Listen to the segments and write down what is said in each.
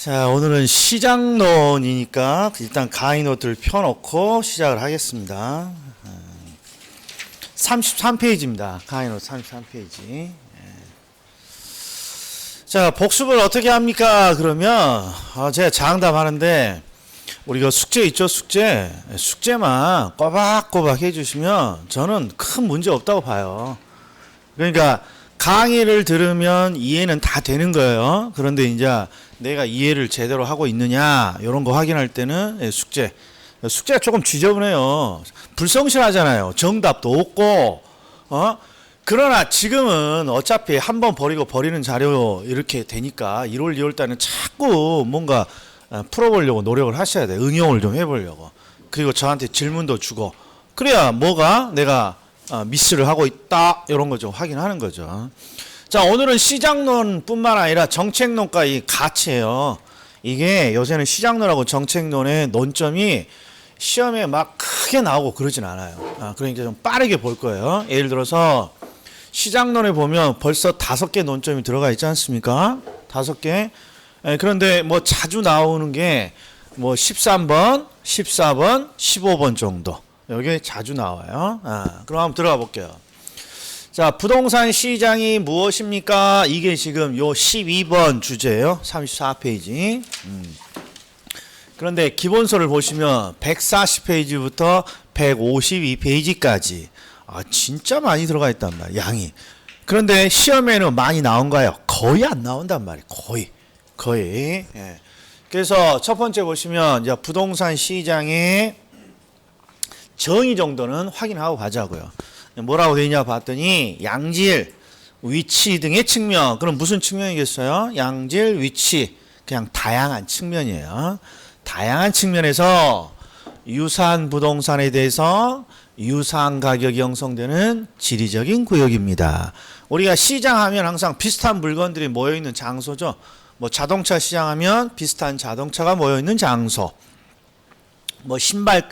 자, 오늘은 시장론이니까 일단 강의 노트를 펴놓고 시작을 하겠습니다. 33페이지입니다. 강의 노트 33페이지. 자, 복습을 어떻게 합니까? 그러면 제가 장담하는데 우리가 숙제 있죠? 숙제만 꼬박꼬박 해주시면 저는 큰 문제 없다고 봐요. 그러니까 강의를 들으면 이해는 다 되는 거예요. 그런데 이제 내가 이해를 제대로 하고 있느냐 이런 거 확인할 때는 숙제가 조금 지저분해요. 불성실하잖아요. 정답도 없고 그러나 지금은 어차피 한 번 버리는 자료 이렇게 되니까 1월 2월 달에는 자꾸 뭔가 풀어보려고 노력을 하셔야 돼요. 응용을 좀 해보려고. 그리고 저한테 질문도 주고 그래야 뭐가 내가 미스를 하고 있다 이런 거 좀 확인하는 거죠. 자, 오늘은 시장론 뿐만 아니라 정책론까지 같이 해요. 이게 요새는 시장론하고 정책론의 논점이 시험에 막 크게 나오고 그러진 않아요. 그러니까 좀 빠르게 볼 거예요. 예를 들어서 시장론에 보면 벌써 5개 논점이 들어가 있지 않습니까? 5개. 그런데 뭐 자주 나오는 게 뭐 13번, 14번, 15번 정도. 여기 자주 나와요. 그럼 한번 들어가 볼게요. 자, 부동산 시장이 무엇입니까? 이게 지금 요 12번 주제예요. 34페이지. 그런데 기본서를 보시면 140페이지부터 152페이지까지 진짜 많이 들어가 있단 말이에요. 양이. 그런데 시험에는 많이 나온가요? 거의 안 나온단 말이에요. 거의. 예. 그래서 첫 번째 보시면 이제 부동산 시장의 정의 정도는 확인하고 가자고요. 뭐라고 되어 있냐 봤더니 양질, 위치 등의 측면. 그럼 무슨 측면이겠어요? 양질, 위치. 그냥 다양한 측면이에요. 다양한 측면에서 유사한 부동산에 대해서 유사한 가격이 형성되는 지리적인 구역입니다. 우리가 시장하면 항상 비슷한 물건들이 모여있는 장소죠. 뭐 자동차 시장하면 비슷한 자동차가 모여있는 장소. 뭐 신발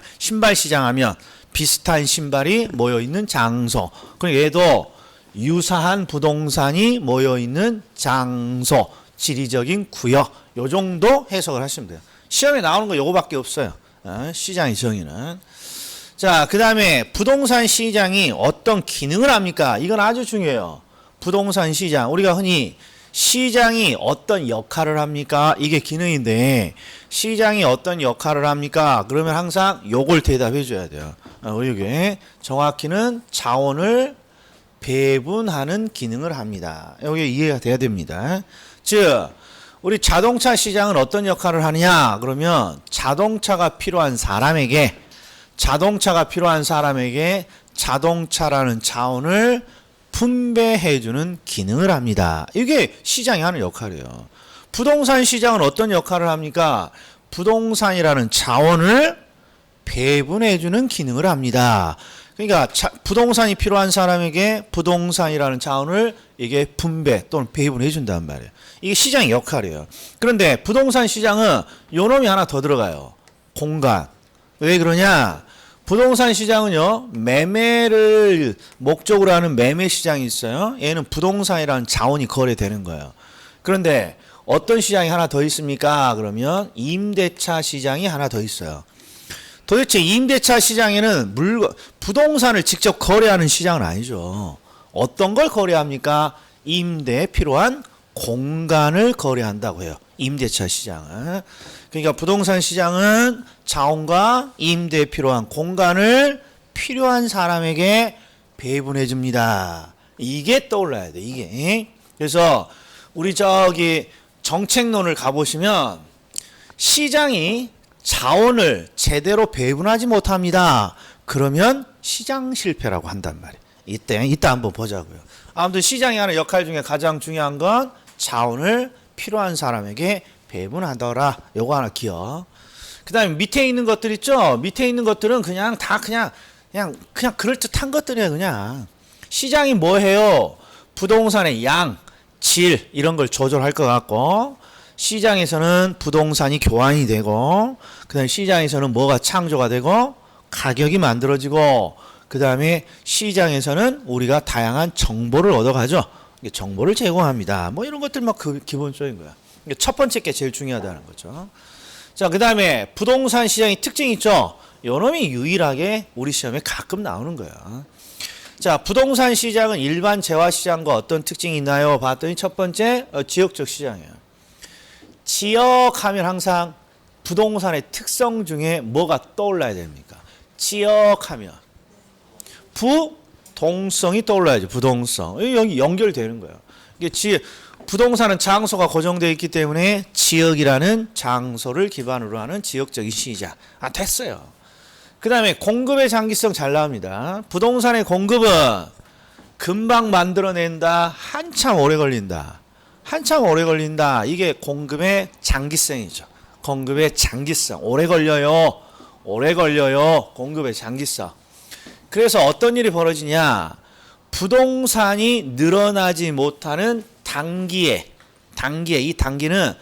시장하면 비슷한 신발이 모여있는 장소. 그리고 얘도 유사한 부동산이 모여있는 장소, 지리적인 구역. 요 정도 해석을 하시면 돼요. 시험에 나오는 거 요거밖에 없어요. 시장의 정의는. 자, 그 다음에 부동산 시장이 어떤 기능을 합니까? 이건 아주 중요해요. 부동산 시장. 우리가 흔히 시장이 어떤 역할을 합니까? 이게 기능인데 시장이 어떤 역할을 합니까? 그러면 항상 요걸 대답해 줘야 돼요. 이게 정확히는 자원을 배분하는 기능을 합니다. 여기 이해가 돼야 됩니다. 즉 우리 자동차 시장은 어떤 역할을 하느냐? 그러면 자동차가 필요한 사람에게 자동차라는 자원을 분배해주는 기능을 합니다. 이게 시장이 하는 역할이에요. 부동산 시장은 어떤 역할을 합니까? 부동산이라는 자원을 배분해주는 기능을 합니다. 그러니까 부동산이 필요한 사람에게 부동산이라는 자원을 이게 분배 또는 배분해 준단 말이에요. 이게 시장의 역할이에요. 그런데 부동산 시장은 요놈이 하나 더 들어가요. 공간. 왜 그러냐? 부동산 시장은요, 매매를 목적으로 하는 매매 시장이 있어요. 얘는 부동산이라는 자원이 거래되는 거예요. 그런데 어떤 시장이 하나 더 있습니까? 그러면 임대차 시장이 하나 더 있어요. 도대체 임대차 시장에는 부동산을 직접 거래하는 시장은 아니죠. 어떤 걸 거래합니까? 임대에 필요한 공간을 거래한다고 해요. 임대차 시장은. 그러니까 부동산 시장은 자원과 임대에 필요한 공간을 필요한 사람에게 배분해 줍니다. 이게 떠올라야 돼. 이게. 그래서 우리 정책론을 가보시면 시장이 자원을 제대로 배분하지 못합니다. 그러면 시장 실패라고 한단 말이에요. 이따 한번 보자고요. 아무튼 시장이 하는 역할 중에 가장 중요한 건 자원을 필요한 사람에게 배분하더라. 요거 하나 기억. 그 다음에 밑에 있는 것들 있죠? 밑에 있는 것들은 그냥 그럴듯한 것들이에요. 그냥. 시장이 뭐 해요? 부동산의 양, 질, 이런 걸 조절할 것 같고, 시장에서는 부동산이 교환이 되고, 그 다음에 시장에서는 뭐가 창조가 되고, 가격이 만들어지고, 그 다음에 시장에서는 우리가 다양한 정보를 얻어가죠. 정보를 제공합니다. 뭐 이런 것들 막 기본적인 거야. 첫 번째 게 제일 중요하다는 거죠. 자, 그 다음에 부동산 시장의 특징이 있죠. 요놈이 유일하게 우리 시험에 가끔 나오는 거야. 자, 부동산 시장은 일반 재화 시장과 어떤 특징이 있나요? 봤더니 첫 번째 지역적 시장이에요. 지역하면 항상 부동산의 특성 중에 뭐가 떠올라야 됩니까? 지역하면 부동성이 떠올라야죠. 부동성. 여기 연결되는 거예요. 이게 부동산은 장소가 고정되어 있기 때문에 지역이라는 장소를 기반으로 하는 지역적인 시장. 됐어요. 그 다음에 공급의 장기성 잘 나옵니다. 부동산의 공급은 금방 만들어낸다. 한참 오래 걸린다. 한참 오래 걸린다. 이게 공급의 장기성이죠. 공급의 장기성. 오래 걸려요. 오래 걸려요. 공급의 장기성. 그래서 어떤 일이 벌어지냐. 부동산이 늘어나지 못하는 단기에 이 단기는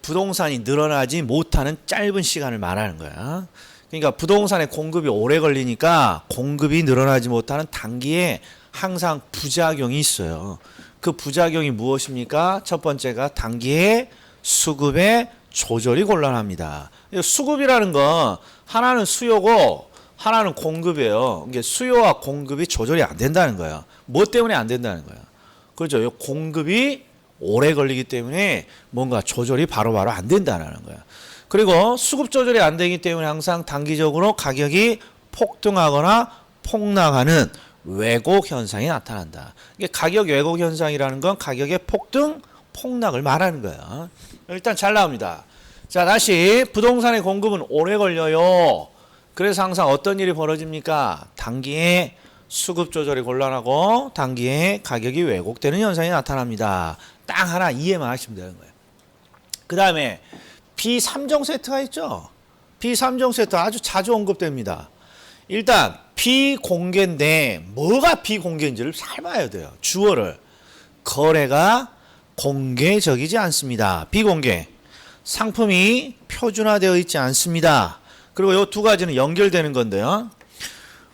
부동산이 늘어나지 못하는 짧은 시간을 말하는 거야. 그러니까 부동산의 공급이 오래 걸리니까 공급이 늘어나지 못하는 단기에 항상 부작용이 있어요. 그 부작용이 무엇입니까? 첫 번째가 단기에 수급의 조절이 곤란합니다. 수급이라는 건 하나는 수요고 하나는 공급이에요. 이게 수요와 공급이 조절이 안 된다는 거예요. 뭐 때문에 안 된다는 거예요? 그렇죠. 공급이 오래 걸리기 때문에 뭔가 조절이 바로바로 안 된다는 거예요. 그리고 수급 조절이 안 되기 때문에 항상 단기적으로 가격이 폭등하거나 폭락하는 왜곡 현상이 나타난다. 이게 가격 왜곡 현상이라는 건 가격의 폭등, 폭락을 말하는 거예요. 일단 잘 나옵니다. 자, 다시 부동산의 공급은 오래 걸려요. 그래서 항상 어떤 일이 벌어집니까? 단기에 수급 조절이 곤란하고 단기에 가격이 왜곡되는 현상이 나타납니다. 딱 하나 이해만 하시면 되는 거예요. 그 다음에 B3종 세트가 있죠. B3종 세트 아주 자주 언급됩니다. 일단 비공개인데 뭐가 비공개인지를 잘 봐야 돼요. 주어를. 거래가 공개적이지 않습니다. 비공개. 상품이 표준화되어 있지 않습니다. 그리고 이 두 가지는 연결되는 건데요.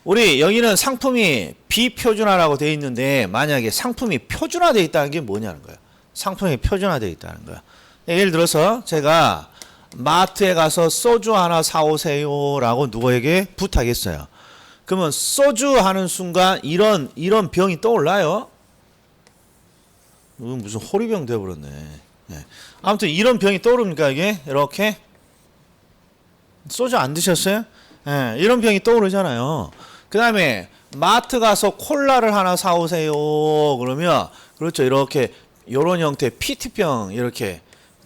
우리 여기는 상품이 비표준화라고 되어 있는데 만약에 상품이 표준화되어 있다는 게 뭐냐는 거예요. 상품이 표준화되어 있다는 거예요. 예를 들어서 제가 마트에 가서 소주 하나 사오세요 라고 누구에게 부탁했어요. 그러면 소주 하는 순간 이런 병이 떠올라요. 무슨 호리병 돼버렸네. 네. 아무튼 이런 병이 떠오릅니까 이게? 이렇게 소주 안 드셨어요? 네, 이런 병이 떠오르잖아요. 그 다음에 마트 가서 콜라를 하나 사오세요 그러면 그렇죠. 이렇게 요런 형태 PT병 이렇게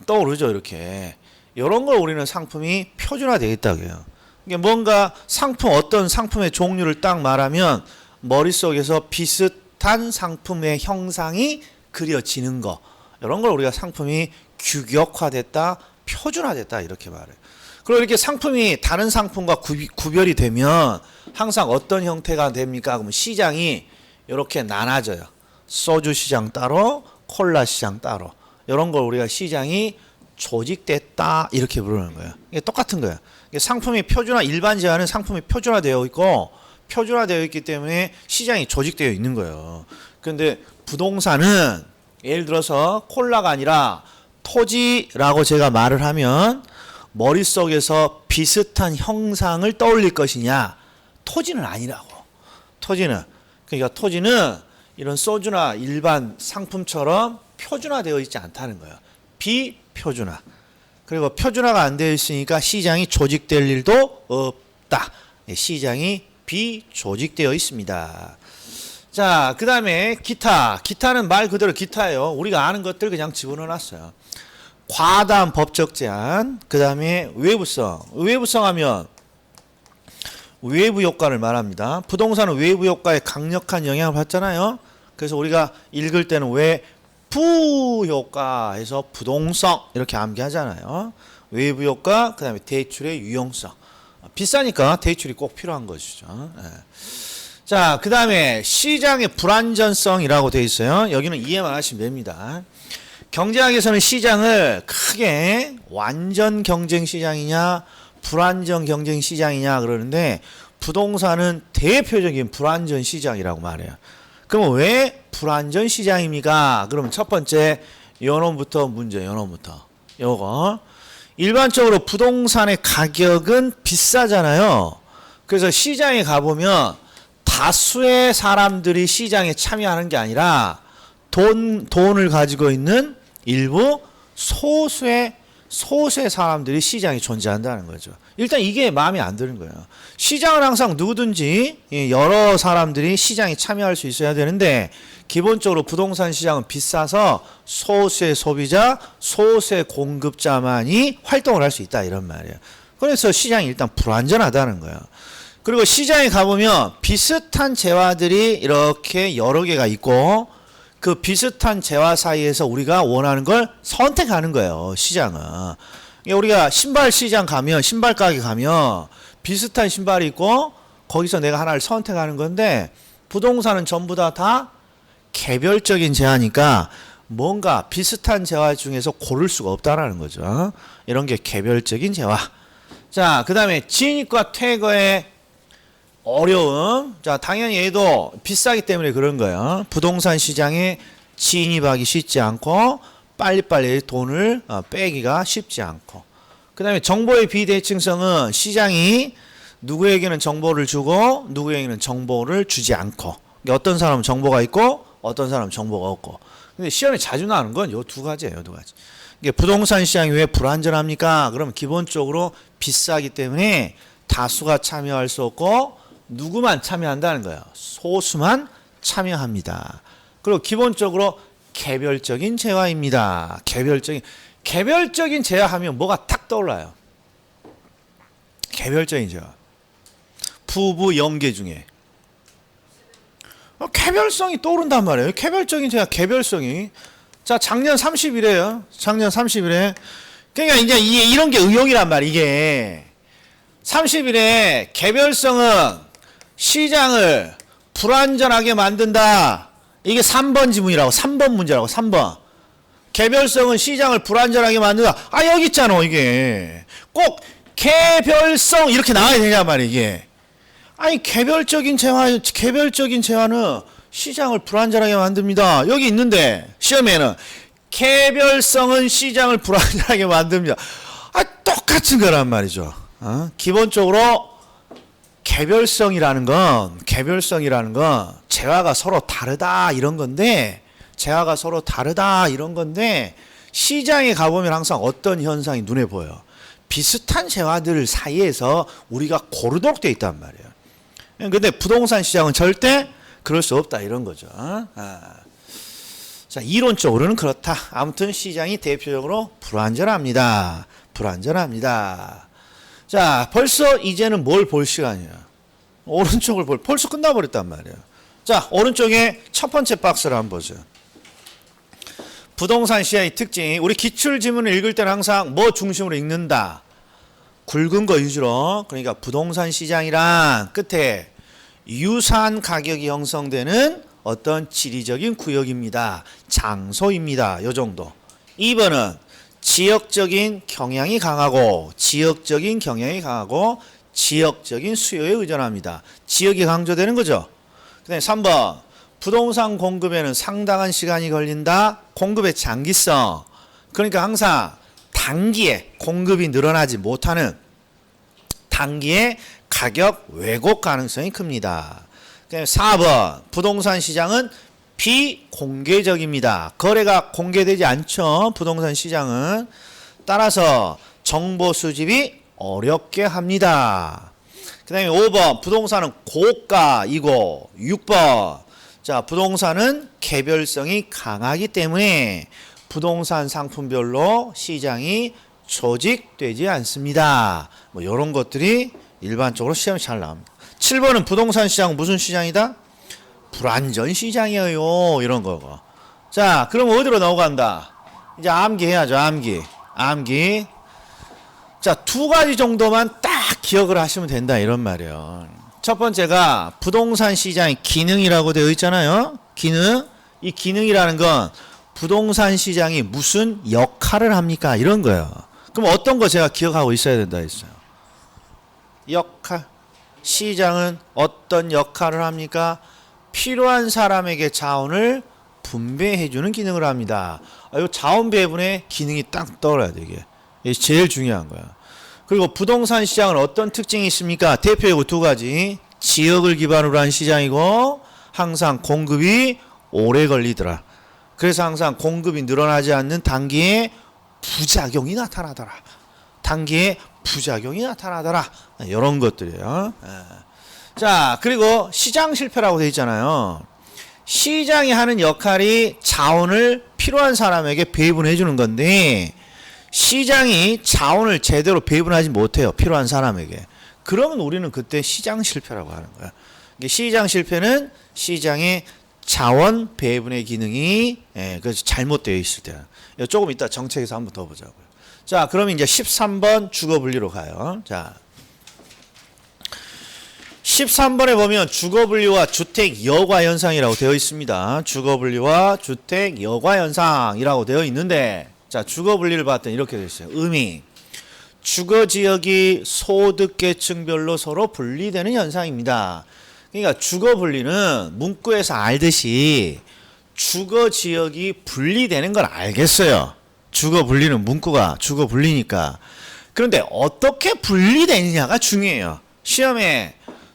떠오르죠. 이렇게 이런 걸 우리는 상품이 표준화되어 있다고 해요. 이게 뭔가 상품 어떤 상품의 종류를 딱 말하면 머릿속에서 비슷한 상품의 형상이 그려지는 거 이런 걸 우리가 상품이 규격화됐다 표준화됐다 이렇게 말해요. 그리고 이렇게 상품이 다른 상품과 구별이 되면 항상 어떤 형태가 됩니까? 그러면 시장이 이렇게 나눠져요. 소주 시장 따로 콜라 시장 따로 이런 걸 우리가 시장이 조직됐다 이렇게 부르는 거예요. 이게 똑같은 거예요. 이게 상품이 표준화 일반 제한은 상품이 표준화되어 있고 표준화되어 있기 때문에 시장이 조직되어 있는 거예요. 그런데 부동산은 예를 들어서 콜라가 아니라 토지라고 제가 말을 하면 머릿속에서 비슷한 형상을 떠올릴 것이냐? 토지는 아니라고. 토지는 이런 소주나 일반 상품처럼 표준화되어 있지 않다는 거예요. 비표준화. 그리고 표준화가 안 되어 있으니까 시장이 조직될 일도 없다. 시장이 비조직되어 있습니다. 자, 그 다음에 기타. 기타는 말 그대로 기타예요. 우리가 아는 것들 그냥 집어넣어놨어요. 과다한 법적 제한, 그 다음에 외부성. 외부성 하면 외부 효과를 말합니다. 부동산은 외부 효과에 강력한 영향을 받잖아요. 그래서 우리가 읽을 때는 외부 효과에서 부동성 이렇게 암기하잖아요. 외부 효과, 그 다음에 대출의 유용성. 비싸니까 대출이 꼭 필요한 것이죠. 네. 자, 그 다음에 시장의 불안전성이라고 되어 있어요. 여기는 이해만 하시면 됩니다. 경제학에서는 시장을 크게 완전 경쟁 시장이냐 불안전 경쟁 시장이냐 그러는데 부동산은 대표적인 불안전 시장이라고 말해요. 그럼 왜 불안전 시장입니까? 그러면 첫 번째 요놈부터 문제 요놈부터 요거. 일반적으로 부동산의 가격은 비싸잖아요. 그래서 시장에 가보면 다수의 사람들이 시장에 참여하는 게 아니라 돈을 가지고 있는 일부 소수의 사람들이 시장에 존재한다는 거죠. 일단 이게 마음에 안 드는 거예요. 시장은 항상 누구든지 여러 사람들이 시장에 참여할 수 있어야 되는데 기본적으로 부동산 시장은 비싸서 소수의 소비자, 소수의 공급자만이 활동을 할 수 있다 이런 말이에요. 그래서 시장이 일단 불안전하다는 거예요. 그리고 시장에 가보면 비슷한 재화들이 이렇게 여러 개가 있고 그 비슷한 재화 사이에서 우리가 원하는 걸 선택하는 거예요. 시장은. 우리가 신발 시장 가면 신발 가게 가면 비슷한 신발이 있고 거기서 내가 하나를 선택하는 건데 부동산은 전부 다 개별적인 재화니까 뭔가 비슷한 재화 중에서 고를 수가 없다라는 거죠. 이런 게 개별적인 재화. 자, 그 다음에 진입과 퇴거의 어려움. 자, 당연히 얘도 비싸기 때문에 그런 거예요. 부동산 시장에 진입하기 쉽지 않고 빨리빨리 돈을 빼기가 쉽지 않고. 그 다음에 정보의 비대칭성은 시장이 누구에게는 정보를 주고 누구에게는 정보를 주지 않고. 어떤 사람은 정보가 있고 어떤 사람은 정보가 없고. 근데 시험에 자주 나오는 건 요 두 가지예요. 요 두 가지. 이게 부동산 시장이 왜 불안전합니까? 그러면 기본적으로 비싸기 때문에 다수가 참여할 수 없고 누구만 참여한다는 거예요. 소수만 참여합니다. 그리고 기본적으로 개별적인 재화입니다. 개별적인 재화하면 뭐가 탁 떠올라요? 개별적인 재화. 부부 연계 중에 개별성이 떠오른단 말이에요. 개별적인 재화, 개별성이. 자, 작년 30일에요. 작년 30일에. 그러니까 이제 이런 게 의혹이란 말이에요. 이게 30일에 개별성은 시장을 불안전하게 만든다. 이게 3번 지문이라고. 3번 문제라고. 3번. 개별성은 시장을 불안전하게 만든다. 아, 여기 있잖아. 이게. 꼭 개별성 이렇게 나와야 되냔 말이에요. 이게. 아니, 개별적인 재화는 시장을 불안전하게 만듭니다. 여기 있는데 시험에는 개별성은 시장을 불안전하게 만듭니다. 아, 똑같은 거란 말이죠. 기본적으로 개별성이라는 건 재화가 서로 다르다 이런 건데 시장에 가보면 항상 어떤 현상이 눈에 보여요. 비슷한 재화들 사이에서 우리가 고르도록 되어 있단 말이에요. 근데 부동산 시장은 절대 그럴 수 없다 이런 거죠. 자, 이론적으로는 그렇다. 아무튼 시장이 대표적으로 불안전합니다. 자, 벌써 이제는 뭘 볼 시간이야. 오른쪽을 벌써 끝나버렸단 말이에요. 자, 오른쪽에 첫 번째 박스를 한번 보세요. 부동산 시장의 특징. 우리 기출지문을 읽을 때는 항상 뭐 중심으로 읽는다. 굵은 거 위주로. 그러니까 부동산 시장이란 끝에 유사한 가격이 형성되는 어떤 지리적인 구역입니다. 장소입니다. 요 정도. 2번은 지역적인 경향이 강하고 지역적인 수요에 의존합니다. 지역이 강조되는 거죠. 그 다음에 3번 부동산 공급에는 상당한 시간이 걸린다. 공급의 장기성. 그러니까 항상 단기에 공급이 늘어나지 못하는 단기에 가격 왜곡 가능성이 큽니다. 4번 부동산 시장은 비공개적입니다. 거래가 공개되지 않죠. 부동산 시장은. 따라서 정보 수집이 어렵게 합니다. 그 다음에 5번 부동산은 고가이고 6번 자 부동산은 개별성이 강하기 때문에 부동산 상품별로 시장이 조직되지 않습니다. 뭐 이런 것들이 일반적으로 시험에 잘 나옵니다. 7번은 부동산 시장은 무슨 시장이다? 불안전 시장이에요. 이런 거고. 자, 그럼 어디로 넘어간다? 이제 암기해야죠. 암기. 자, 두 가지 정도만 딱 기억을 하시면 된다. 이런 말이에요. 첫 번째가 부동산 시장의 기능이라고 되어 있잖아요. 기능. 이 기능이라는 건 부동산 시장이 무슨 역할을 합니까? 이런 거예요. 그럼 어떤 거 제가 기억하고 있어야 된다 했어요. 역할. 시장은 어떤 역할을 합니까? 필요한 사람에게 자원을 분배해주는 기능을 합니다. 이 자원 배분의 기능이 딱 떠올라야 돼 이게 제일 중요한 거야. 그리고 부동산 시장은 어떤 특징이 있습니까? 대표적으로 두 가지. 지역을 기반으로 한 시장이고 항상 공급이 오래 걸리더라. 그래서 항상 공급이 늘어나지 않는 단기에 부작용이 나타나더라. 단기에 부작용이 나타나더라. 이런 것들이에요. 자, 그리고 시장 실패라고 되어 있잖아요. 시장이 하는 역할이 자원을 필요한 사람에게 배분해 주는 건데 시장이 자원을 제대로 배분하지 못해요. 필요한 사람에게. 그러면 우리는 그때 시장 실패라고 하는 거야. 시장 실패는 시장의 자원 배분의 기능이 그래서 잘못되어 있을 때. 조금 이따 정책에서 한번 더 보자고요. 자, 그러면 이제 13번 주거 분리로 가요. 자, 13번에 보면 주거 분리와 주택 여과 현상이라고 되어 있습니다. 주거 분리와 주택 여과 현상이라고 되어 있는데 자, 주거 분리를 봤더니 이렇게 되어 있어요. 의미. 주거 지역이 소득 계층별로 서로 분리되는 현상입니다. 그러니까 주거 분리는 문구에서 알듯이 주거 지역이 분리되는 걸 알겠어요. 주거 분리는 문구가 주거 분리니까. 그런데 어떻게 분리되느냐가 중요해요. 시험에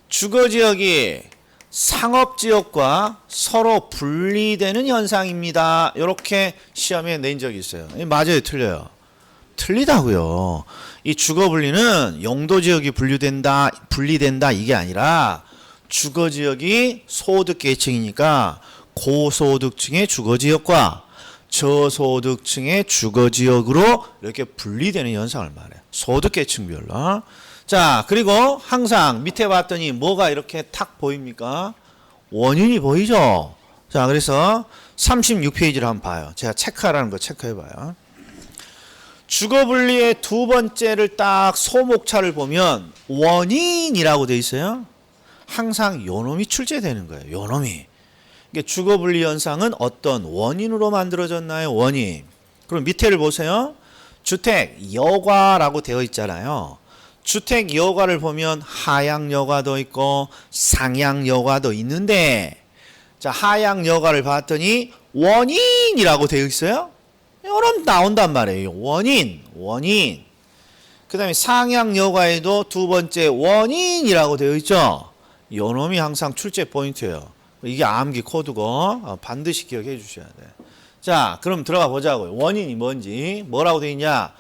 주거 지역이 상업 지역과 서로 분리되는 현상입니다. 이렇게 시험에 낸 적이 있어요. 맞아요, 틀려요? 틀리다고요. 이 주거 분리는 용도 지역이 분리된다 이게 아니라 주거 지역이 소득 계층이니까 고소득층의 주거 지역과 저소득층의 주거 지역으로 이렇게 분리되는 현상을 말해요. 소득 계층별로. 자, 그리고 항상 밑에 봤더니 뭐가 이렇게 탁 보입니까? 원인이 보이죠? 자, 그래서 36페이지를 한번 봐요. 제가 체크하라는 거 체크해봐요. 주거 분리의 두 번째를 딱 소목차를 보면 원인이라고 돼 있어요. 항상 요놈이 출제되는 거예요. 요놈이. 주거 분리 현상은 어떤 원인으로 만들어졌나요? 원인. 그럼 밑에를 보세요. 주택 여과라고 되어 있잖아요. 주택 여과를 보면 하향 여과도 있고 상향 여과도 있는데 자, 하향 여과를 봤더니 원인이라고 되어 있어요. 이런 나온단 말이에요. 원인. 그 다음에 상향 여과에도 두 번째 원인이라고 되어 있죠. 요놈이 항상 출제 포인트예요. 이게 암기 코드고 반드시 기억해 주셔야 돼요. 자, 그럼 들어가 보자고요. 원인이 뭔지. 뭐라고 되어 있냐?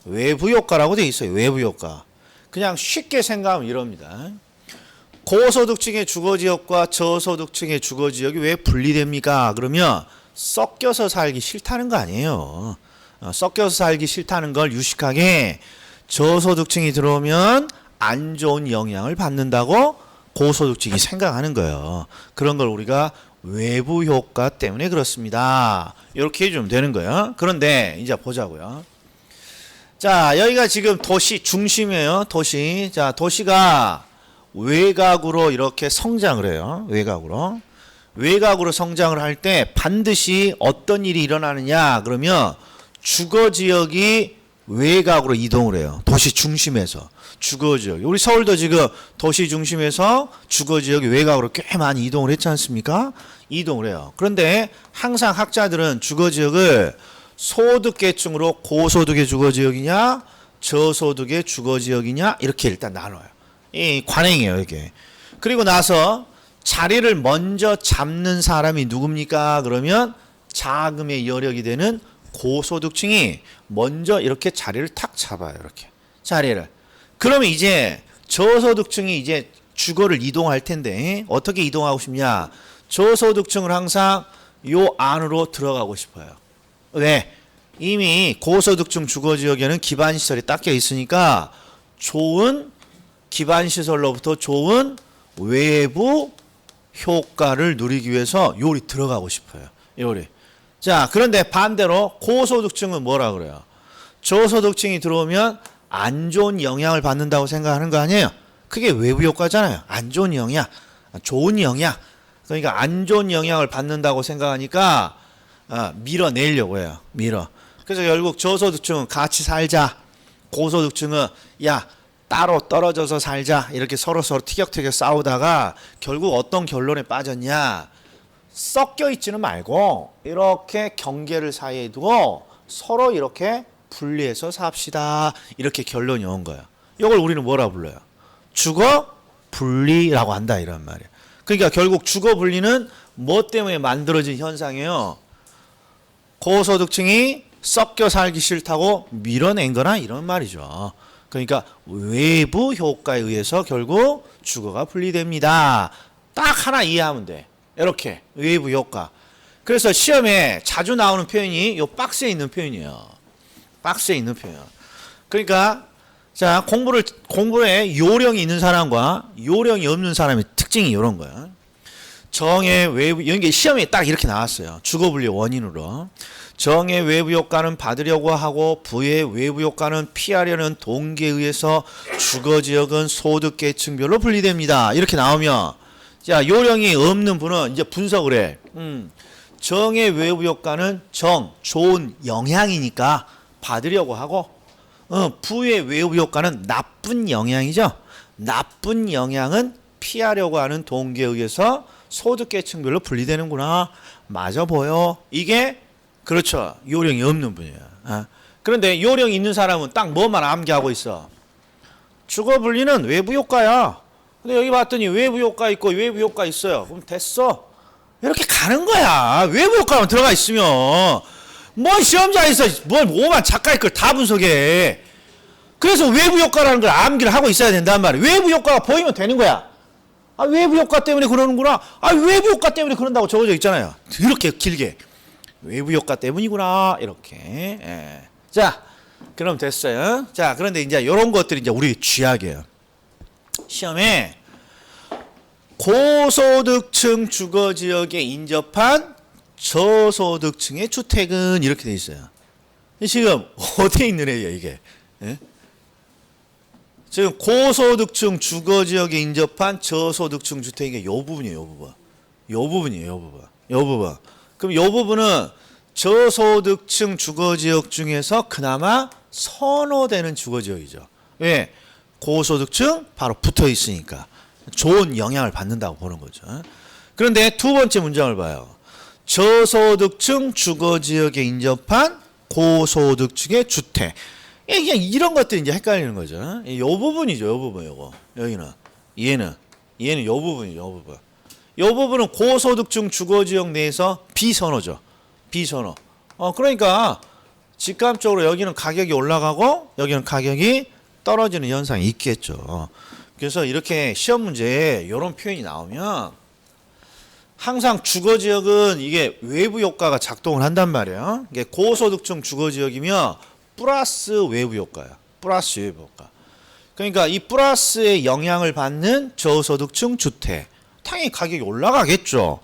외부 효과라고 되어 있어요. 외부 효과. 그냥 쉽게 생각하면 이럽니다. 고소득층의 주거지역과 저소득층의 주거지역이 왜 분리됩니까? 그러면 섞여서 살기 싫다는 거 아니에요. 섞여서 살기 싫다는 걸 유식하게 저소득층이 들어오면 안 좋은 영향을 받는다고 고소득층이 생각하는 거예요. 그런 걸 우리가 외부 효과 때문에 그렇습니다. 이렇게 해주면 되는 거예요. 그런데 이제 보자고요. 자, 여기가 지금 도시 중심이에요. 도시. 자, 도시가 외곽으로 이렇게 성장을 해요. 외곽으로 성장을 할 때 반드시 어떤 일이 일어나느냐 그러면 주거지역이 외곽으로 이동을 해요. 도시 중심에서 주거지역. 우리 서울도 지금 도시 중심에서 주거지역이 외곽으로 꽤 많이 이동을 했지 않습니까? 이동을 해요. 그런데 항상 학자들은 주거지역을 소득계층으로 고소득의 주거지역이냐 저소득의 주거지역이냐 이렇게 일단 나눠요. 이 관행이에요 이게. 그리고 나서 자리를 먼저 잡는 사람이 누굽니까? 그러면 자금의 여력이 되는 고소득층이 먼저 이렇게 자리를 탁 잡아요. 이렇게 자리를. 그러면 이제 저소득층이 이제 주거를 이동할 텐데 어떻게 이동하고 싶냐? 저소득층을 항상 요 안으로 들어가고 싶어요. 왜? 이미 고소득층 주거지역에는 기반시설이 닦여 있으니까 좋은 기반시설로부터 좋은 외부 효과를 누리기 위해서 요리 들어가고 싶어요. 요리. 자, 그런데 반대로 고소득층은 뭐라 그래요? 저소득층이 들어오면 안 좋은 영향을 받는다고 생각하는 거 아니에요? 그게 외부 효과잖아요. 안 좋은 영향, 좋은 영향. 그러니까 안 좋은 영향을 받는다고 생각하니까 밀어내려고 해요. 그래서 결국 저소득층은 같이 살자. 고소득층은 야 따로 떨어져서 살자. 이렇게 서로 티격태격 싸우다가 결국 어떤 결론에 빠졌냐. 섞여 있지는 말고 이렇게 경계를 사이에 두고 서로 이렇게 분리해서 삽시다. 이렇게 결론이 온 거야. 이걸 우리는 뭐라 불러요? 주거 분리라고 한다 이란 말이야. 그러니까 결국 주거 분리는 뭐 때문에 만들어진 현상이에요? 고소득층이 섞여 살기 싫다고 밀어낸 거나 이런 말이죠. 그러니까 외부 효과에 의해서 결국 주거가 분리됩니다. 딱 하나 이해하면 돼. 이렇게 외부 효과. 그래서 시험에 자주 나오는 표현이 요 박스에 있는 표현이에요. 박스에 있는 표현. 그러니까 자 공부에 요령이 있는 사람과 요령이 없는 사람의 특징이 이런 거야. 정의 외부 이런 게 시험에 딱 이렇게 나왔어요. 주거 분리 원인으로. 정의 외부 효과는 받으려고 하고 부의 외부 효과는 피하려는 동기에 의해서 주거 지역은 소득 계층별로 분리됩니다. 이렇게 나오면 자 요령이 없는 분은 이제 분석을 해. 정의 외부 효과는 좋은 영향이니까 받으려고 하고 부의 외부 효과는 나쁜 영향이죠. 나쁜 영향은 피하려고 하는 동기에 의해서 소득 계층별로 분리되는구나. 맞아 보여. 이게 그렇죠. 요령이 없는 분이야. 그런데 요령이 있는 사람은 딱 뭐만 암기하고 있어. 주거 분리는 외부 효과야. 근데 여기 봤더니 외부 효과 있고 외부 효과 있어요. 그럼 됐어. 이렇게 가는 거야. 외부 효과만 들어가 있으면 뭐 시험장에서 뭘 오만 작가의 걸 다 분석해. 그래서 외부 효과라는 걸 암기를 하고 있어야 된단 말이야. 외부 효과가 보이면 되는 거야. 외부 효과 때문에 그러는구나. 외부 효과 때문에 그런다고 적어져 있잖아요. 이렇게 길게. 외부 효과 때문이구나. 이렇게. 예. 자, 그럼 됐어요. 자, 그런데 이제 이런 것들이 이제 우리 쥐약이에요. 시험에 고소득층 주거지역에 인접한 저소득층의 주택은 이렇게 돼 있어요. 지금 어디에 있는 애예요, 이게? 예? 지금 고소득층 주거지역에 인접한 저소득층 주택이 요 부분이에요, 요 부분. 요 부분이에요, 요 부분. 요 부분. 그럼 요 부분은 저소득층 주거지역 중에서 그나마 선호되는 주거지역이죠. 왜? 고소득층 바로 붙어 있으니까 좋은 영향을 받는다고 보는 거죠. 그런데 두 번째 문장을 봐요. 저소득층 주거지역에 인접한 고소득층의 주택. 그냥 이런 것들이 이제 헷갈리는 거죠. 이 부분이죠, 요 부분, 요거. 여기는. 얘는 요 부분이죠, 요 부분. 요 부분은 고소득층 주거지역 내에서 비선호죠. 비선호. 그러니까 직감적으로 여기는 가격이 올라가고 여기는 가격이 떨어지는 현상이 있겠죠. 그래서 이렇게 시험 문제에 이런 표현이 나오면 항상 주거지역은 이게 외부 효과가 작동을 한단 말이에요. 이게 고소득층 주거지역이면 플러스 외부 효과야. 플러스 외부 효과. 그러니까 이 플러스의 영향을 받는 저소득층 주택. 당연히 가격이 올라가겠죠.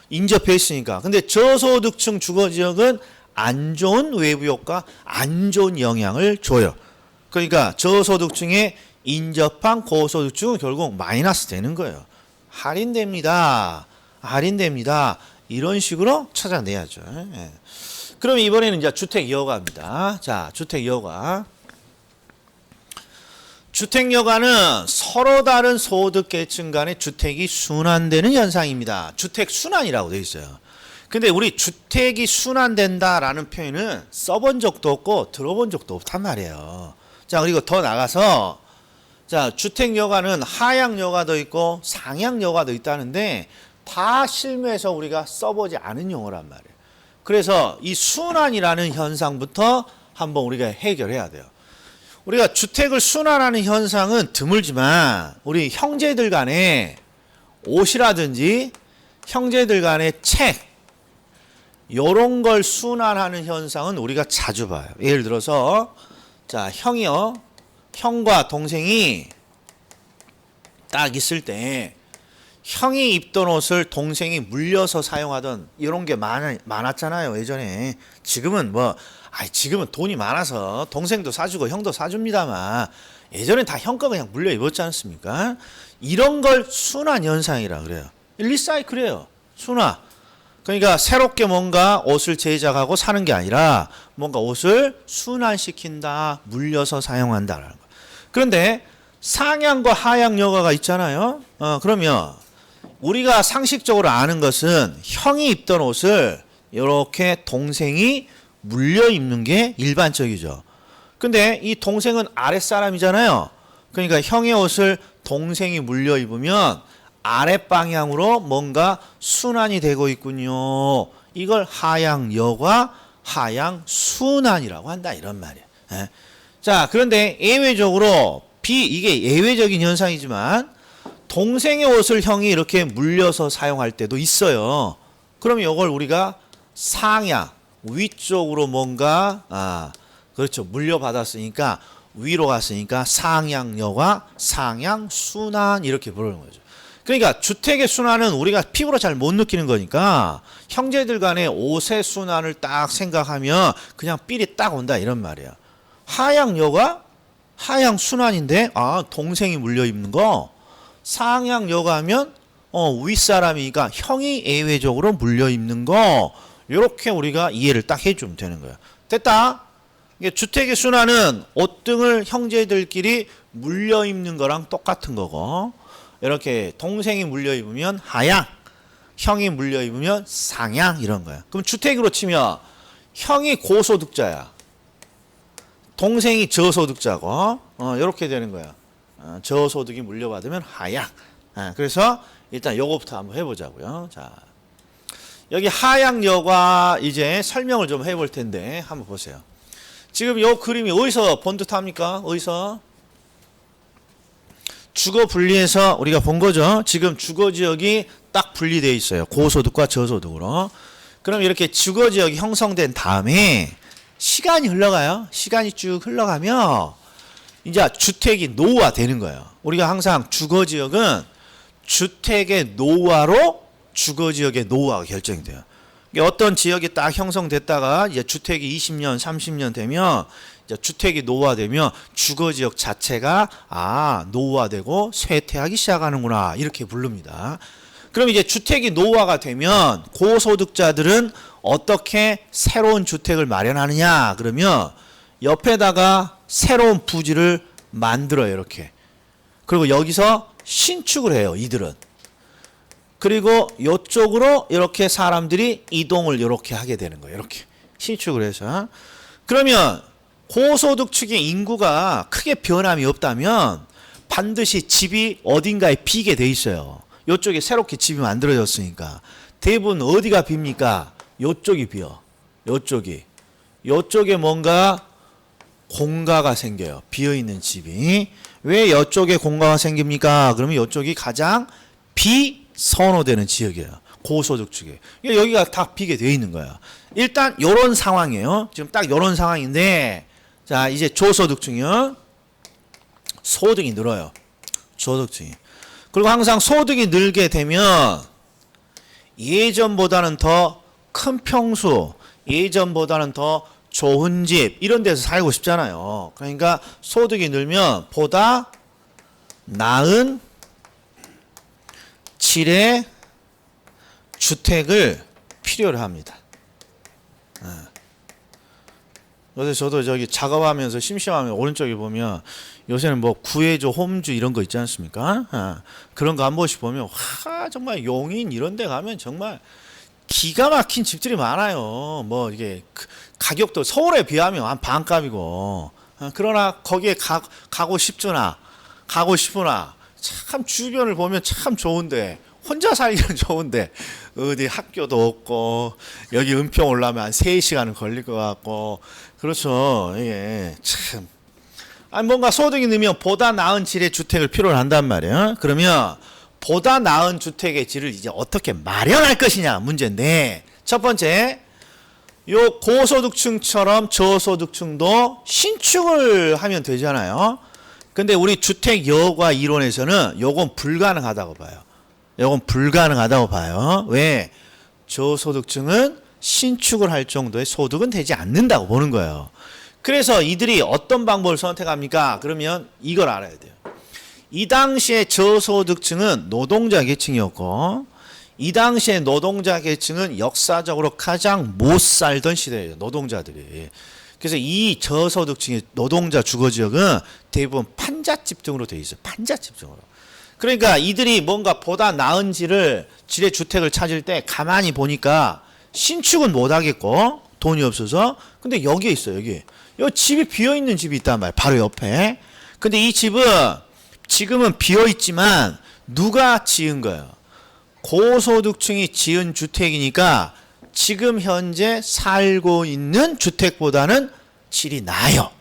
인접해 있으니까. 근데 저소득층 주거지역은 안 좋은 외부 효과, 안 좋은 영향을 줘요. 그러니까 저소득층에 인접한 고소득층은 결국 마이너스 되는 거예요. 할인됩니다. 할인됩니다. 이런 식으로 찾아내야죠. 예. 그럼 이번에는 이제 주택 여가입니다. 자, 주택 여가. 주택 여가는 서로 다른 소득 계층 간의 주택이 순환되는 현상입니다. 주택 순환이라고 되어 있어요. 근데 우리 주택이 순환된다라는 표현은 써본 적도 없고 들어본 적도 없단 말이에요. 자, 그리고 더 나가서 자, 주택 여가는 하향 여가도 있고 상향 여가도 있다는데 다 실무에서 우리가 써보지 않은 용어란 말이에요. 그래서 이 순환이라는 현상부터 한번 우리가 해결해야 돼요. 우리가 주택을 순환하는 현상은 드물지만 우리 형제들 간에 옷이라든지 형제들 간의 책 요런 걸 순환하는 현상은 우리가 자주 봐요. 예를 들어서 자, 형과 동생이 딱 있을 때 형이 입던 옷을 동생이 물려서 사용하던 이런 게 많았잖아요, 예전에. 지금은 지금은 돈이 많아서 동생도 사주고 형도 사줍니다만 예전엔 다 형 거 그냥 물려 입었지 않습니까? 이런 걸 순환 현상이라 그래요. 리사이클이에요. 순환. 그러니까 새롭게 뭔가 옷을 제작하고 사는 게 아니라 뭔가 옷을 순환시킨다, 물려서 사용한다라는 거. 그런데 상향과 하향 여가가 있잖아요. 그러면 우리가 상식적으로 아는 것은 형이 입던 옷을 이렇게 동생이 물려 입는 게 일반적이죠. 근데 이 동생은 아랫사람이잖아요. 그러니까 형의 옷을 동생이 물려 입으면 아랫방향으로 뭔가 순환이 되고 있군요. 이걸 하양여과 하양순환이라고 한다 이런 말이에요. 예. 자, 그런데 예외적으로 이게 예외적인 현상이지만 동생의 옷을 형이 이렇게 물려서 사용할 때도 있어요. 그러면 이걸 우리가 상향, 위쪽으로 뭔가 그렇죠. 물려받았으니까 위로 갔으니까 상향여과 상향순환 이렇게 부르는 거죠. 그러니까 주택의 순환은 우리가 피부로 잘 못 느끼는 거니까 형제들 간의 옷의 순환을 딱 생각하면 그냥 삘이 딱 온다 이런 말이야. 하향여가 하향순환인데 동생이 물려 입는 거. 상향여가 하면 윗사람이니까 형이 예외적으로 물려 입는 거. 이렇게 우리가 이해를 딱 해주면 되는 거야. 됐다. 이게 주택의 순환은 옷 등을 형제들끼리 물려 입는 거랑 똑같은 거고, 이렇게 동생이 물려 입으면 하향, 형이 물려 입으면 상향 이런 거야. 그럼 주택으로 치면 형이 고소득자야, 동생이 저소득자고, 이렇게 되는 거야. 저소득이 물려받으면 하향. 그래서 일단 요거부터 한번 해보자고요. 자, 여기 하향여과 이제 설명을 좀 해볼 텐데 한번 보세요. 지금 요 그림이 어디서 본 듯합니까? 어디서? 주거 분리해서 우리가 본 거죠. 지금 주거 지역이 딱 분리되어 있어요. 고소득과 저소득으로. 그럼 이렇게 주거 지역이 형성된 다음에 시간이 흘러가요. 시간이 쭉 흘러가면 이제 주택이 노후화되는 거예요. 우리가 항상 주거 지역은 주택의 노후화로 주거 지역의 노후화가 결정이 돼요. 어떤 지역이 딱 형성됐다가 이제 주택이 20년, 30년 되면 이제 주택이 노후화되면 주거 지역 자체가 노후화되고 쇠퇴하기 시작하는구나 이렇게 부릅니다. 그럼 이제 주택이 노후화가 되면 고소득자들은 어떻게 새로운 주택을 마련하느냐 그러면 옆에다가 새로운 부지를 만들어요 이렇게. 그리고 여기서 신축을 해요 이들은. 그리고 이쪽으로 이렇게 사람들이 이동을 이렇게 하게 되는 거예요. 이렇게 신축을 해서. 그러면 고소득 측의 인구가 크게 변함이 없다면 반드시 집이 어딘가에 비게 돼 있어요. 이쪽에 새롭게 집이 만들어졌으니까. 대부분 어디가 빕니까? 이쪽이 비어. 이쪽에 뭔가 공가가 생겨요. 비어있는 집이. 왜 이쪽에 공가가 생깁니까? 그러면 이쪽이 가장 비선호되는 지역이에요. 고소득 측에. 여기가 다 비게 되어 있는 거야. 일단 요런 상황이에요. 지금 딱 요런 상황인데 자 이제 저소득층이요. 소득이 늘어요. 저소득층이. 그리고 항상 소득이 늘게 되면 예전보다는 더 큰 평수, 예전보다는 더 좋은 집 이런 데서 살고 싶잖아요. 그러니까 소득이 늘면 보다 나은 질의 주택을 필요로 합니다. 그래서 저도 저기 작업하면서 심심하면 오른쪽에 보면 요새는 뭐 구해줘 홈주 이런 거 있지 않습니까? 그런 거 한 번씩 보면 정말 용인 이런 데 가면 정말 기가 막힌 집들이 많아요. 뭐 이게 가격도 서울에 비하면 한 반값이고 그러나 거기에 가고 싶으나 참 주변을 보면 참 좋은데 혼자 살기는 좋은데 어디 학교도 없고 여기 은평 올라면 한 3시간은 걸릴 것 같고 그렇죠. 이게 참 뭔가 소득이 늘면 보다 나은 질의 주택을 필요로 한단 말이에요. 그러면 보다 나은 주택의 질을 이제 어떻게 마련할 것이냐 문제인데 첫 번째 요 고소득층처럼 저소득층도 신축을 하면 되잖아요. 근데 우리 주택여과 이론에서는 요건 불가능하다고 봐요. 왜? 저소득층은 신축을 할 정도의 소득은 되지 않는다고 보는 거예요. 그래서 이들이 어떤 방법을 선택합니까? 그러면 이걸 알아야 돼요. 이 당시에 저소득층은 노동자 계층이었고 이 당시에 노동자 계층은 역사적으로 가장 못 살던 시대예요. 노동자들이. 그래서 이 저소득층의 노동자 주거지역은 대부분 판잣집 등으로 되어 있어요. 판잣집 등으로. 그러니까 이들이 뭔가 보다 나은 질의 주택을 찾을 때 가만히 보니까 신축은 못 하겠고 돈이 없어서. 근데 여기에 있어요. 여기 집이 비어있는 집이 있단 말이에요. 바로 옆에. 근데 이 집은 지금은 비어있지만 누가 지은 거예요? 고소득층이 지은 주택이니까 지금 현재 살고 있는 주택보다는 질이 나아요.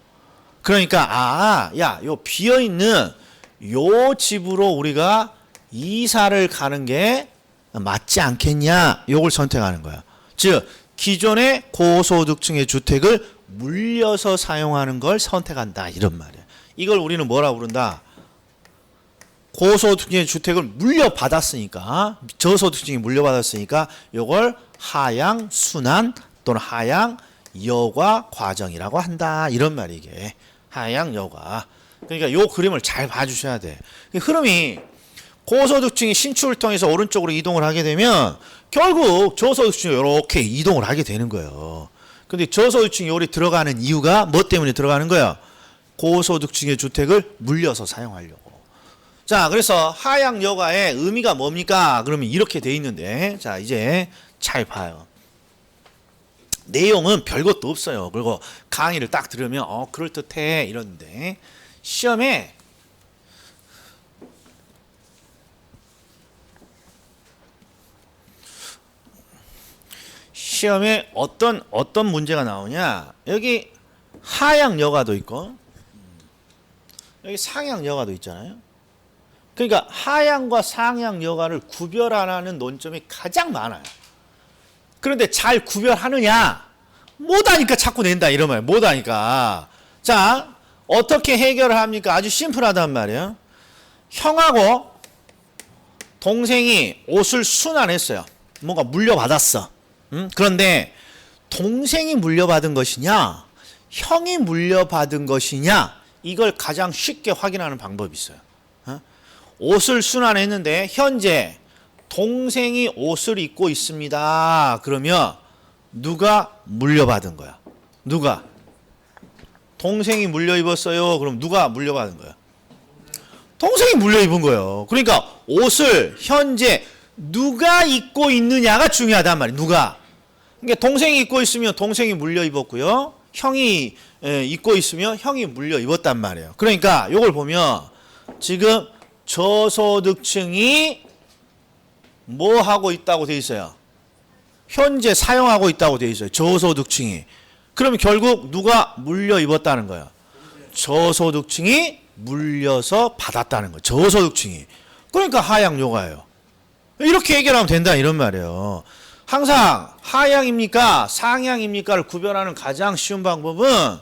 그러니까 요 비어있는 요 집으로 우리가 이사를 가는 게 맞지 않겠냐, 요걸 선택하는 거야. 즉 기존의 고소득층의 주택을 물려서 사용하는 걸 선택한다, 이런 말이야. 이걸 우리는 뭐라고 부른다? 고소득층의 주택을 물려받았으니까, 저소득층이 물려받았으니까 요걸 하향 순환 또는 하향 여과 과정이라고 한다, 이런 말이 이게. 하향 여과. 그러니까 요 그림을 잘 봐주셔야 돼. 흐름이 고소득층이 신축을 통해서 오른쪽으로 이동을 하게 되면 결국 저소득층이 이렇게 이동을 하게 되는 거예요. 근데 저소득층이 여기 들어가는 이유가 뭐 때문에 들어가는 거야? 고소득층의 주택을 물려서 사용하려고. 자, 그래서 하향 여과의 의미가 뭡니까? 그러면 이렇게 돼 있는데, 자, 이제 잘 봐요. 내용은 별것도 없어요. 그리고 강의를 딱 들으면 그럴듯해 이러는데, 시험에 어떤 문제가 나오냐? 여기 하향 여과도 있고 여기 상향 여과도 있잖아요. 그러니까 하향과 상향 여과를 구별하라는 논점이 가장 많아요. 그런데 잘 구별하느냐? 못하니까 자꾸 낸다, 이런 말이에요. 못하니까. 자, 어떻게 해결을 합니까? 아주 심플하단 말이에요. 형하고 동생이 옷을 순환했어요. 뭔가 물려받았어. 그런데 동생이 물려받은 것이냐, 형이 물려받은 것이냐, 이걸 가장 쉽게 확인하는 방법이 있어요. 옷을 순환했는데 현재 동생이 옷을 입고 있습니다. 그러면 누가 물려받은 거야? 누가? 동생이 물려 입었어요. 그럼 누가 물려받은 거야? 동생이 물려 입은 거예요. 그러니까 옷을 현재 누가 입고 있느냐가 중요하단 말이에요. 누가? 그러니까 동생이 입고 있으면 동생이 물려 입었고요. 형이 입고 있으면 형이 물려 입었단 말이에요. 그러니까 이걸 보면 지금 저소득층이 뭐 하고 있다고 돼 있어요? 현재 사용하고 있다고 돼 있어요. 저소득층이. 그러면 결국 누가 물려 입었다는 거야? 저소득층이 물려서 받았다는 거예요. 저소득층이. 그러니까 하향 요가예요. 이렇게 해결하면 된다, 이런 말이에요. 항상 하향입니까 상향입니까를 구별하는 가장 쉬운 방법은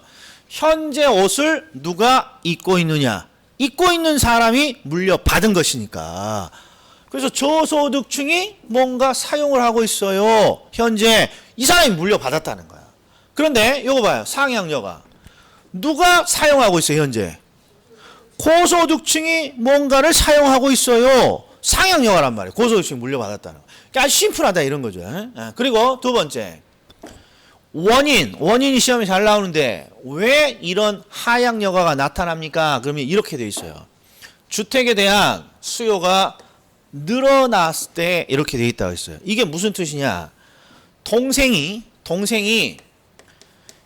현재 옷을 누가 입고 있느냐, 입고 있는 사람이 물려받은 것이니까. 그래서 저소득층이 뭔가 사용을 하고 있어요. 현재 이 사람이 물려받았다는 거야. 그런데 이거 봐요. 상향여가. 누가 사용하고 있어요, 현재? 고소득층이 뭔가를 사용하고 있어요. 상향여가란 말이에요. 고소득층이 물려받았다는 거. 그러니까 아주 심플하다, 이런 거죠. 그리고 두 번째. 원인이 시험에 잘 나오는데 왜 이런 하향여가가 나타납니까? 그러면 이렇게 돼 있어요. 주택에 대한 수요가 늘어났을 때 이렇게 돼 있다고 했어요. 이게 무슨 뜻이냐? 동생이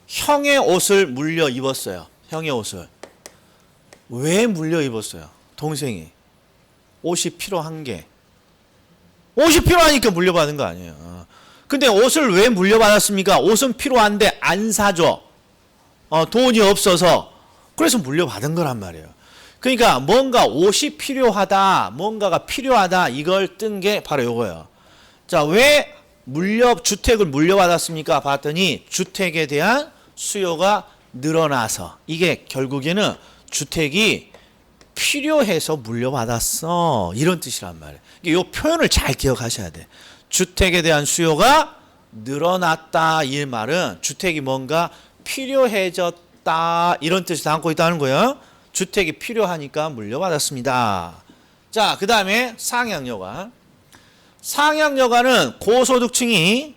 형의 옷을 물려 입었어요. 형의 옷을. 왜 물려 입었어요? 동생이. 옷이 필요한 게. 옷이 필요하니까 물려받은 거 아니에요. 근데 옷을 왜 물려받았습니까? 옷은 필요한데 안 사줘. 돈이 없어서. 그래서 물려받은 거란 말이에요. 그러니까 뭔가 옷이 필요하다, 뭔가가 필요하다, 이걸 뜬 게 바로 이거예요. 자, 왜 주택을 물려받았습니까? 봤더니 주택에 대한 수요가 늘어나서, 이게 결국에는 주택이 필요해서 물려받았어, 이런 뜻이란 말이에요. 이 표현을 잘 기억하셔야 돼. 주택에 대한 수요가 늘어났다, 이 말은 주택이 뭔가 필요해졌다, 이런 뜻을 담고 있다는 거예요. 주택이 필요하니까 물려받았습니다. 자, 그 다음에 상향여가. 상향여가는 고소득층이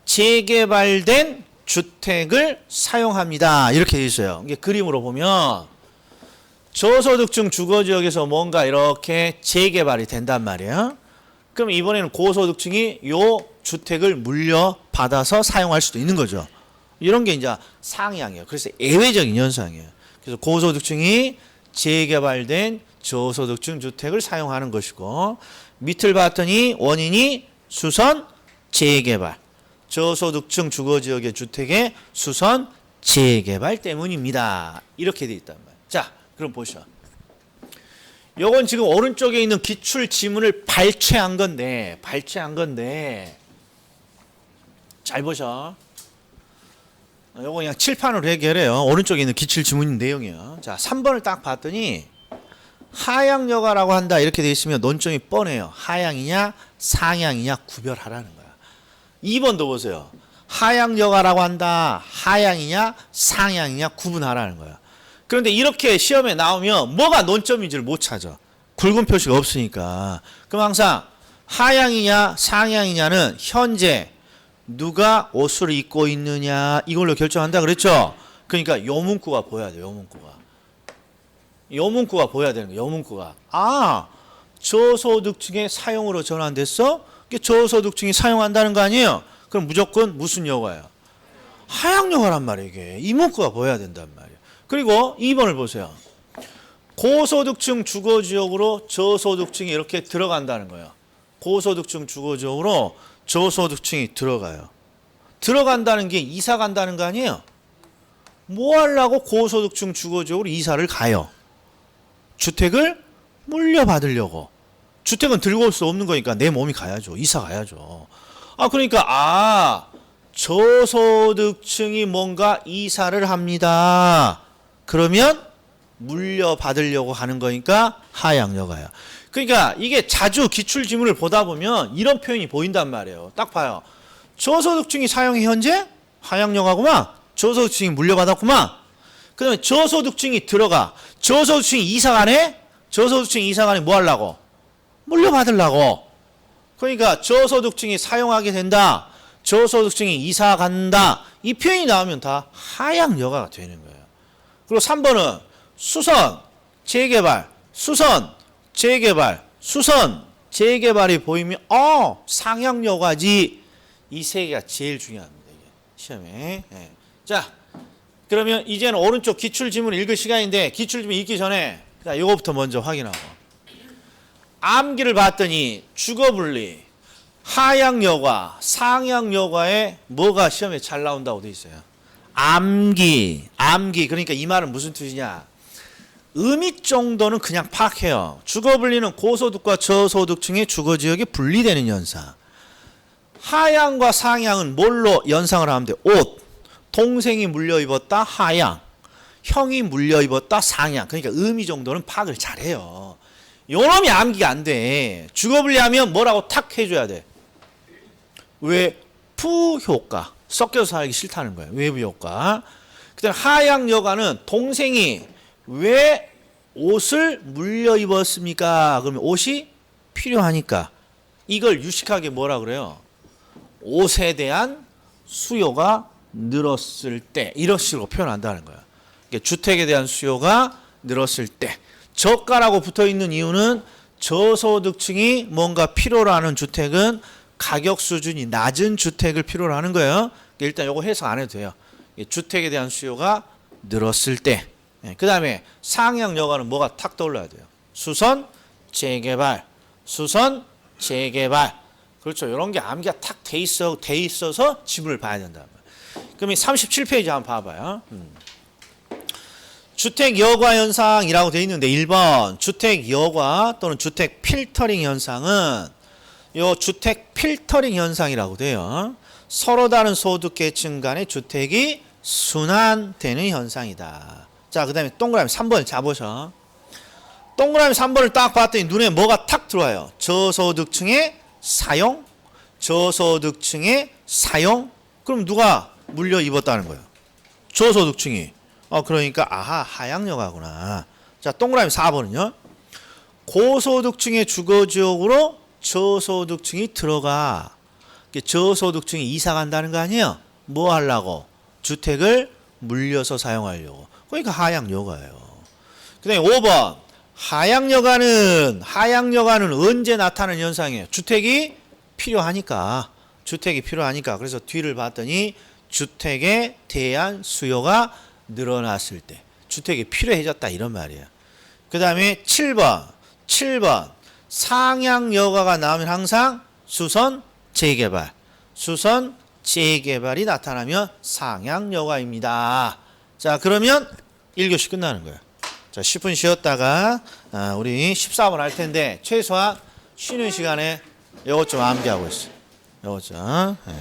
재개발된 주택을 사용합니다, 이렇게 되어 있어요. 이게 그림으로 보면 저소득층 주거지역에서 뭔가 이렇게 재개발이 된단 말이에요. 그럼 이번에는 고소득층이 요 주택을 물려받아서 사용할 수도 있는 거죠. 이런 게 이제 상향이에요. 그래서 예외적인 현상이에요. 그래서 고소득층이 재개발된 저소득층 주택을 사용하는 것이고, 밑을 봤더니 원인이 수선 재개발, 저소득층 주거지역의 주택의 수선 재개발 때문입니다. 이렇게 돼 있단 말이에요. 자, 그럼 보시죠. 요건 지금 오른쪽에 있는 기출 지문을 발췌한 건데 잘 보셔. 요거 그냥 칠판으로 해결해요. 오른쪽에 있는 기출 지문 내용이에요. 자, 3번을 딱 봤더니 하향여가라고 한다 이렇게 돼 있으면 논점이 뻔해요. 하향이냐 상향이냐 구별하라는 거야. 2번도 보세요. 하향여가라고 한다. 하향이냐 상향이냐 구분하라는 거야. 그런데 이렇게 시험에 나오면 뭐가 논점인지를 못 찾아. 굵은 표시가 없으니까. 그럼 항상 하향이냐 상향이냐는 현재 누가 옷을 입고 있느냐 이걸로 결정한다 그랬죠. 그러니까 요 문구가 보여야 돼. 요 문구가 보여야 되는 거야. 요 문구가. 아, 저소득층의 사용으로 전환됐어? 저소득층이 사용한다는 거 아니에요? 그럼 무조건 무슨 여가야? 하향여가란 말이에요. 이게. 이 문구가 보여야 된단 말이에요. 그리고 2번을 보세요. 고소득층 주거지역으로 저소득층이 이렇게 들어간다는 거예요. 고소득층 주거지역으로 저소득층이 들어가요. 들어간다는 게 이사 간다는 거 아니에요? 뭐 하려고 고소득층 주거지역으로 이사를 가요? 주택을 물려받으려고. 주택은 들고 올 수 없는 거니까 내 몸이 가야죠. 이사 가야죠. 그러니까 저소득층이 뭔가 이사를 합니다. 그러면 물려받으려고 하는 거니까 하향여가야. 그러니까 이게 자주 기출지문을 보다 보면 이런 표현이 보인단 말이에요. 딱 봐요. 저소득층이 사용해 현재 하향여가구만. 저소득층이 물려받았구만. 그 다음에 저소득층이 들어가. 저소득층이 이사가네. 저소득층이 이사가네 뭐 하려고? 물려받으려고. 그러니까 저소득층이 사용하게 된다. 저소득층이 이사 간다. 이 표현이 나오면 다 하향여가가 되는 거예요. 그리고 3번은 수선, 재개발, 수선, 재개발, 수선, 재개발이 보이면 상향여가지. 이 세 개가 제일 중요합니다. 이게 시험에. 네. 자, 그러면 이제는 오른쪽 기출지문 읽을 시간인데 기출지문 읽기 전에 자, 이거부터 먼저 확인하고. 암기를 봤더니 주거분리, 하향여가, 상향여가에 뭐가 시험에 잘 나온다고 돼 있어요. 암기. 그러니까 이 말은 무슨 뜻이냐. 의미 정도는 그냥 파악해요. 주거분리는 고소득과 저소득층의 주거지역이 분리되는 현상. 하향과 상향은 뭘로 연상을 하면 돼? 옷. 동생이 물려 입었다 하향. 형이 물려 입었다 상향. 그러니까 의미 정도는 파악을 잘해요. 요놈이 암기가 안 돼. 주거분리하면 뭐라고 탁 해줘야 돼. 외부 효과. 섞여서 살기 싫다는 거예요. 외부 효과. 그 다음에 하향여가는 동생이 왜 옷을 물려 입었습니까? 그러면 옷이 필요하니까. 이걸 유식하게 뭐라 그래요? 옷에 대한 수요가 늘었을 때. 이런 식으로 표현한다는 거예요. 그러니까 주택에 대한 수요가 늘었을 때. 저가라고 붙어있는 이유는 저소득층이 뭔가 필요로 하는 주택은 가격 수준이 낮은 주택을 필요로 하는 거예요. 일단 이거 해석 안 해도 돼요. 주택에 대한 수요가 늘었을 때. 그 다음에 상향여가는 뭐가 탁 떠올라야 돼요. 수선, 재개발, 수선, 재개발. 그렇죠. 이런 게 암기가 탁 돼 있어서 지문을 봐야 된다. 그럼 37페이지 한번 봐봐요. 주택 여과 현상이라고 되어 있는데 1번 주택 여과 또는 주택 필터링 현상은 요 주택 필터링 현상이라고 돼요. 서로 다른 소득계층 간의 주택이 순환되는 현상이다. 자, 그 다음에 동그라미 3번을 잡으셔. 동그라미 3번을 딱 봤더니 눈에 뭐가 탁 들어와요. 저소득층의 사용, 저소득층의 사용. 그럼 누가 물려 입었다는 거예요? 저소득층이. 그러니까 하향여가구나. 자, 동그라미 4번은요. 고소득층의 주거지역으로 저소득층이 들어가. 저소득층이 이사 간다는 거 아니에요? 뭐 하려고? 주택을 물려서 사용하려고. 그러니까 하향여가예요. 그다음에 5번 하향여가는 언제 나타나는 현상이에요? 주택이 필요하니까. 그래서 뒤를 봤더니 주택에 대한 수요가 늘어났을 때 주택이 필요해졌다 이런 말이에요. 그 다음에 7번 상향여가가 나오면 항상 수선 재개발이 나타나면 상향여가입니다. 자, 그러면 1교시 끝나는 거예요. 자, 10분 쉬었다가 우리 14번 할 텐데 최소한 쉬는 시간에 이것 좀 암기하고 있어요. 이것 좀. 예.